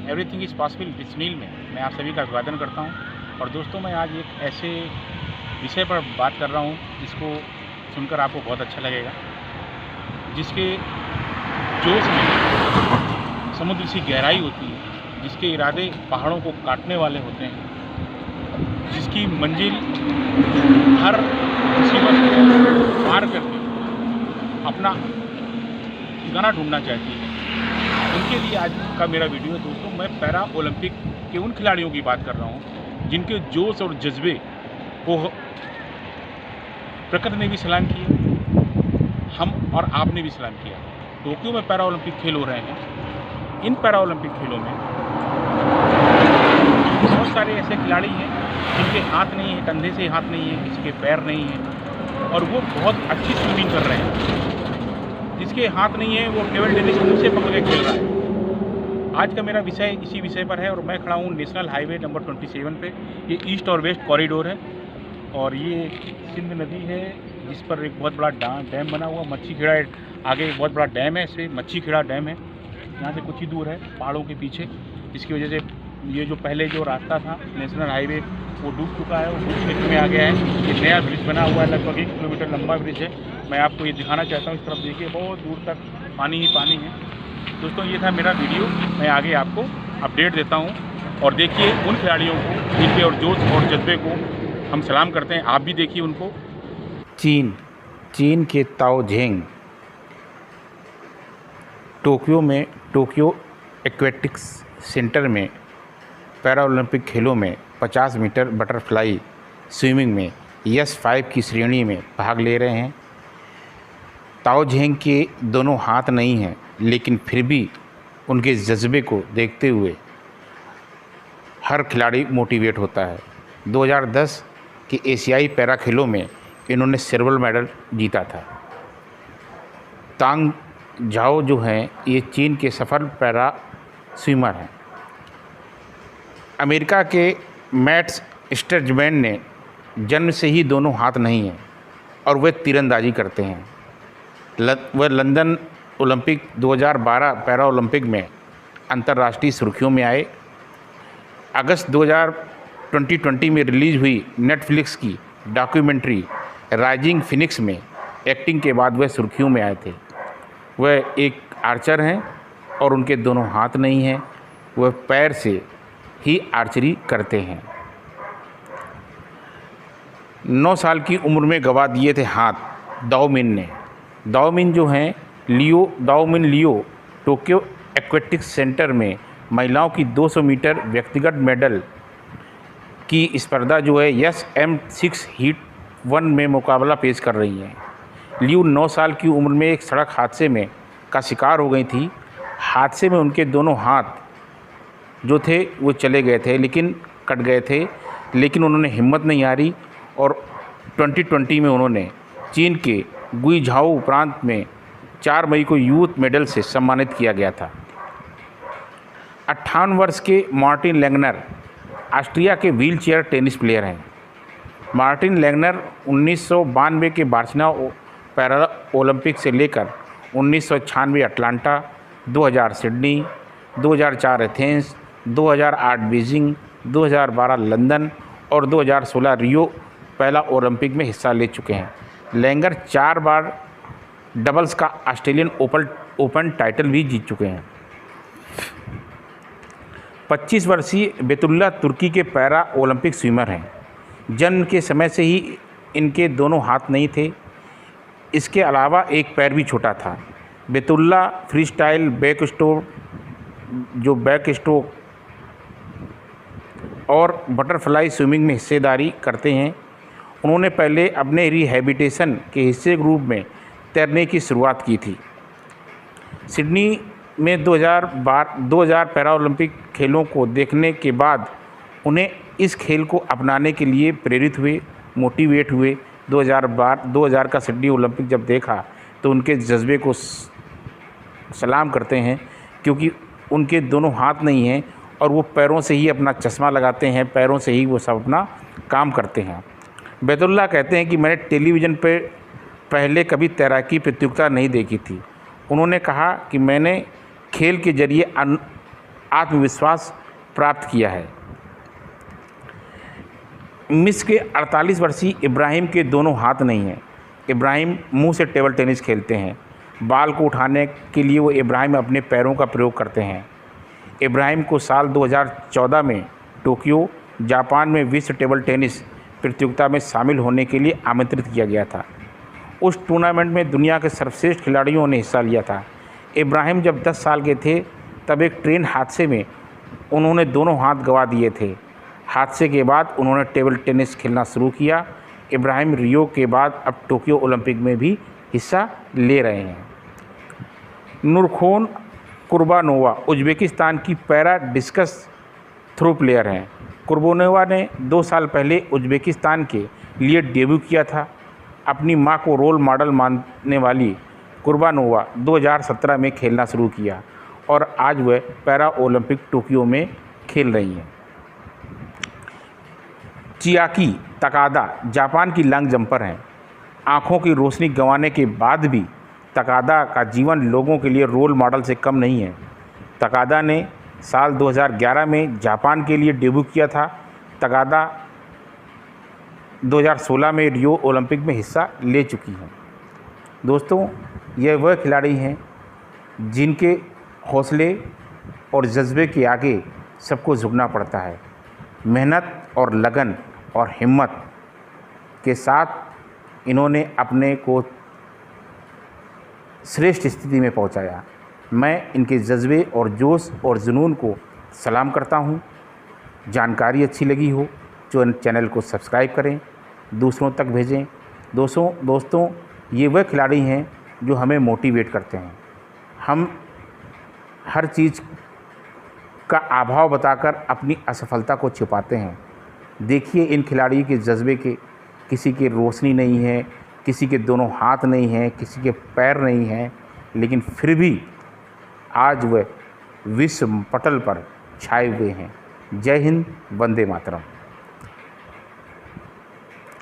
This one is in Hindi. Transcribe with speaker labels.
Speaker 1: Everything is possible with Sunil में मैं आप सभी का अभिवादन करता हूं। और दोस्तों, मैं आज एक ऐसे विषय पर बात कर रहा हूं जिसको सुनकर आपको बहुत अच्छा लगेगा, जिसके जोश में समुद्र सी गहराई होती है, जिसके इरादे पहाड़ों को काटने वाले होते हैं, जिसकी मंजिल हर मुसीबत को पार करके अपना ठिकाना ढूंढना चाहती है। उनके लिए आज का मेरा वीडियो है। दोस्तों, मैं पैरा ओलंपिक के उन खिलाड़ियों की बात कर रहा हूँ जिनके जोश और जज्बे को प्रकृति ने भी सलाम किया, हम और आपने भी सलाम किया। टोक्यो में पैरा ओलंपिक खेल हो रहे हैं। इन पैरा ओलंपिक खेलों में बहुत सारे ऐसे खिलाड़ी हैं जिनके हाथ नहीं है, कंधे से हाथ नहीं है, किसी के पैर नहीं है, और वो बहुत अच्छी स्विमिंग कर रहे हैं। जिसके हाथ नहीं है वो टेबल टेनिस उनसे पकड़ के खेल रहा है। आज का मेरा विषय इसी विषय पर है और मैं खड़ा हूँ नेशनल हाईवे नंबर 27 पे। ये ईस्ट और वेस्ट कॉरिडोर है और ये सिंध नदी है जिस पर एक बहुत बड़ा डैम बना हुआ। मच्छी खेड़ा आगे एक बहुत बड़ा डैम है, इसे मच्छी खेड़ा डैम है। यहाँ से कुछ ही दूर है पहाड़ों के पीछे, जिसकी वजह से ये जो पहले जो रास्ता था नेशनल हाईवे वो डूब चुका है, वो क्षेत्र में आ गया है। ये नया ब्रिज बना हुआ है, लगभग 1 किलोमीटर लंबा ब्रिज है। मैं आपको ये दिखाना चाहता हूँ। इस तरफ देखिए, बहुत दूर तक पानी ही पानी है। दोस्तों, ये था मेरा वीडियो। मैं आगे आपको अपडेट देता हूँ और देखिए उन खिलाड़ियों को जिनके और जोश और जज्बे को हम सलाम करते हैं। आप भी देखिए उनको।
Speaker 2: चीन के ताओ झेंग टोक्यो एक्वेटिक्स सेंटर में पैरा ओलंपिक खेलों में 50 मीटर बटरफ्लाई स्विमिंग में यस-5 की श्रेणी में भाग ले रहे हैं। ताओ झेंग के दोनों हाथ नहीं हैं, लेकिन फिर भी उनके जज्बे को देखते हुए हर खिलाड़ी मोटिवेट होता है। 2010 के एशियाई पैरा खेलों में इन्होंने सिल्वर मेडल जीता था। तांग झाओ जो हैं, ये चीन के सफल पैरा स्विमर हैं। अमेरिका के मैट स्टर्जमैन ने जन्म से ही दोनों हाथ नहीं हैं और वे तीरंदाजी करते हैं। वह लंदन ओलंपिक 2012 पैरा ओलंपिक में अंतर्राष्ट्रीय सुर्खियों में आए। अगस्त 2020 में रिलीज़ हुई नेटफ्लिक्स की डॉक्यूमेंट्री राइजिंग फिनिक्स में एक्टिंग के बाद वह सुर्खियों में आए थे। वह एक आर्चर हैं और उनके दोनों हाथ नहीं हैं, वह पैर से ही आर्चरी करते हैं। 9 साल की उम्र में गंवा दिए थे हाथ दाओमिन ने। दाओमिन जो हैं दाओमिन लियो टोक्यो एक्वेटिक्स सेंटर में महिलाओं की 200 मीटर व्यक्तिगत मेडल की स्पर्धा जो है SM6 हीट 1 में मुकाबला पेश कर रही हैं। लियो 9 साल की उम्र में एक सड़क हादसे में का शिकार हो गई थी। हादसे में उनके दोनों हाथ जो थे वो चले गए थे, लेकिन कट गए थे, लेकिन उन्होंने हिम्मत नहीं हारी और 2020 में उन्होंने चीन के गुइझाओ प्रांत में 4 मई को यूथ मेडल से सम्मानित किया गया था। 58 वर्ष के मार्टिन लैंगनर ऑस्ट्रिया के व्हील चेयर टेनिस प्लेयर हैं। मार्टिन लैंगनर 1992 के बार्सिलोना पैरा ओलंपिक से लेकर 1996 Atlanta, 2000 Sydney, 2004 Athens, 2008 Beijing, 2012 London और 2016 रियो पहला ओलंपिक में हिस्सा ले चुके हैं। लैंगर 4 बार डबल्स का ऑस्ट्रेलियन ओपन टाइटल भी जीत चुके हैं। 25 वर्षीय बेतुल्ला तुर्की के पैरा ओलंपिक स्विमर हैं। जन्म के समय से ही इनके दोनों हाथ नहीं थे, इसके अलावा एक पैर भी छोटा था। बेतुल्ला फ्रीस्टाइल बैक स्ट्रोक और बटरफ्लाई स्विमिंग में हिस्सेदारी करते हैं। उन्होंने पहले अपने रिहैबिलिटेशन के हिस्से के रूप में तैरने की शुरुआत की थी। सिडनी में 2000 पैरा ओलंपिक खेलों को देखने के बाद उन्हें इस खेल को अपनाने के लिए प्रेरित हुए, मोटिवेट हुए। 2000 का सिडनी ओलंपिक जब देखा तो उनके जज्बे को सलाम करते हैं, क्योंकि उनके दोनों हाथ नहीं हैं और वो पैरों से ही अपना चश्मा लगाते हैं, पैरों से ही वो सब अपना काम करते हैं। बैतुल्ला कहते हैं कि मैंने टेलीविज़न पर पहले कभी तैराकी प्रतियोगिता नहीं देखी थी। उन्होंने कहा कि मैंने खेल के जरिए आत्मविश्वास प्राप्त किया है। मिस्र के 48 वर्षीय इब्राहिम के दोनों हाथ नहीं हैं। इब्राहिम मुंह से टेबल टेनिस खेलते हैं। बाल को उठाने के लिए वो इब्राहिम अपने पैरों का प्रयोग करते हैं। इब्राहिम को साल 2014 में टोक्यो, जापान में विश्व टेबल टेनिस प्रतियोगिता में शामिल होने के लिए आमंत्रित किया गया था। उस टूर्नामेंट में दुनिया के सर्वश्रेष्ठ खिलाड़ियों ने हिस्सा लिया था। इब्राहिम जब 10 साल के थे तब एक ट्रेन हादसे में उन्होंने दोनों हाथ गंवा दिए थे। हादसे के बाद उन्होंने टेबल टेनिस खेलना शुरू किया। इब्राहिम रियो के बाद अब टोक्यो ओलंपिक में भी हिस्सा ले रहे हैं। नूरखोन कुर्बानोवा उज़्बेकिस्तान की पैरा डिस्कस थ्रो प्लेयर हैं। कुर्बानोवा ने 2 साल पहले उज़्बेकिस्तान के लिए डेब्यू किया था। अपनी मां को रोल मॉडल मानने वाली कुर्बानोवा 2017 में खेलना शुरू किया और आज वह पैरा ओलंपिक टोक्यो में खेल रही हैं। चियाकी तकादा जापान की लॉन्ग जंपर हैं। आँखों की रोशनी गंवाने के बाद भी तकादा का जीवन लोगों के लिए रोल मॉडल से कम नहीं है। तकादा ने साल 2011 में जापान के लिए डेब्यू किया था। तकादा 2016 में रियो ओलंपिक में हिस्सा ले चुकी हैं। दोस्तों, यह वह खिलाड़ी हैं जिनके हौसले और जज्बे के आगे सबको झुकना पड़ता है। मेहनत और लगन और हिम्मत के साथ इन्होंने अपने को श्रेष्ठ स्थिति में पहुंचाया। मैं इनके जज्बे और जोश और जुनून को सलाम करता हूं। जानकारी अच्छी लगी हो तो चैनल को सब्सक्राइब करें, दूसरों तक भेजें। दोस्तों ये वह खिलाड़ी हैं जो हमें मोटिवेट करते हैं। हम हर चीज़ का अभाव बताकर अपनी असफलता को छिपाते हैं। देखिए इन खिलाड़ियों के जज्बे के, किसी के रोशनी नहीं है, किसी के दोनों हाथ नहीं हैं, किसी के पैर नहीं हैं, लेकिन फिर भी आज वह विश्व पटल पर छाए हुए हैं। जय हिंद, वंदे मातरम।